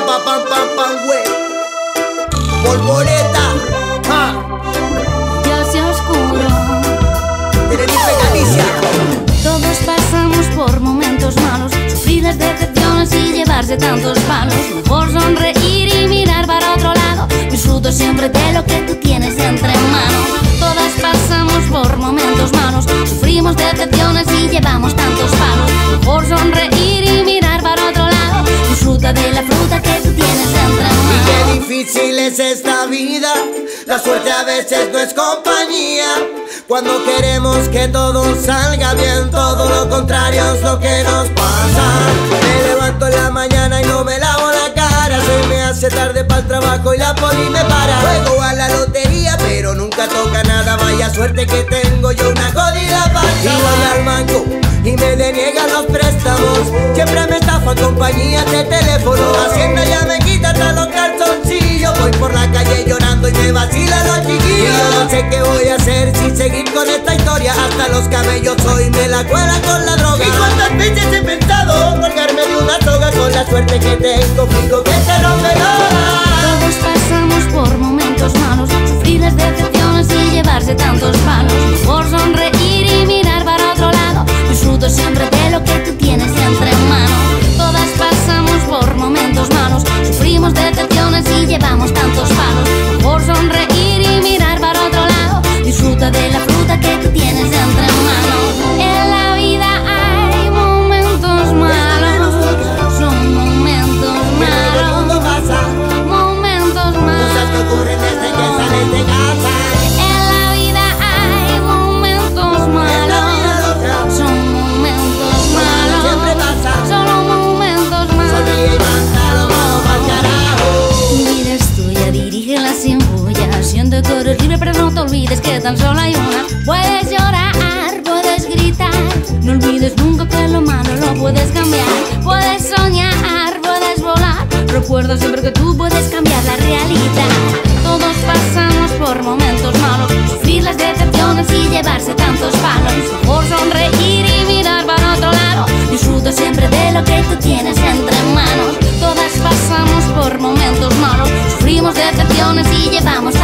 pa pam pam pam, güey. Polvoreta, Ya se oscuro. Tenerife, Galicia. Todos pasamos por momentos malos, sufrir las decepciones y llevarse tantos palos. Mejor sonreír y mirar para otro lado. Disfruto siempre de lo que tú tienes entre manos. Todas pasamos por momentos malos, sufrimos decepciones y llevamos tantos palos. Mejor sonreír y mirar para otro lado. Disfruta de la fruta que tú tienes entre manos. Y qué difícil es esta vida, la suerte a veces no es compañía. Cuando queremos que todo salga bien, todo lo contrario es lo que nos pasa. Me levanto en la mañana y no me lavo la cara, se me hace tarde para el trabajo y la poli me para. Juego a la lotería pero nunca toca nada, vaya suerte que tengo yo, una jodida panza. Y voy al banco y me deniegan los préstamos, siempre me estafan compañías de teléfono. Hacienda ya me quita hasta los calzoncillos, voy por la calle llorando y me vacilan los chiquillos. Y yo no sé qué voy a hacer sin seguir con esta historia, hasta los cabellos hoy me la cuelan con la droga. Y cuántas veces he pensado colgarme de una soga, con la suerte que tengo fijo que se rompe nada. Todos pasamos por momentos malos, sufrir las decepciones y llevarse tantos palos. Por sonreír y mirar para otro lado, disfruto siempre de lo que tú tienes entre manos. Todas pasamos por momentos malos, sufrimos decepciones y llevamos tantos palos. Por sonreír y mirar para otro lado, disfruta de la fruta que tú tienes entre manos. En la vida hay momentos malos, son momentos malos, momentos malos. Cosas que ocurren desde que sales de casa. En la vida hay momentos malos, son momentos malos, Siempre pasa. solo momentos malos. Sonríe y mándalo pa'l carajo. Mi vida es tuya, dirígela sin bulla. Siente que eres libre pero no te olvides que tan solo hay una. Puedes llorar, puedes gritar, no olvides nunca que lo malo lo puedes cambiar. Puedes soñar, puedes volar, recuerda siempre que tú puedes cambiar la realidad. Todos pasamos por momentos malos, sufrir las decepciones y llevarse tantos palos. Por sonreír y mirar para otro lado, disfruta siempre de lo que tú tienes entre manos. Todas pasamos por momentos malos, sufrimos decepciones y llevamos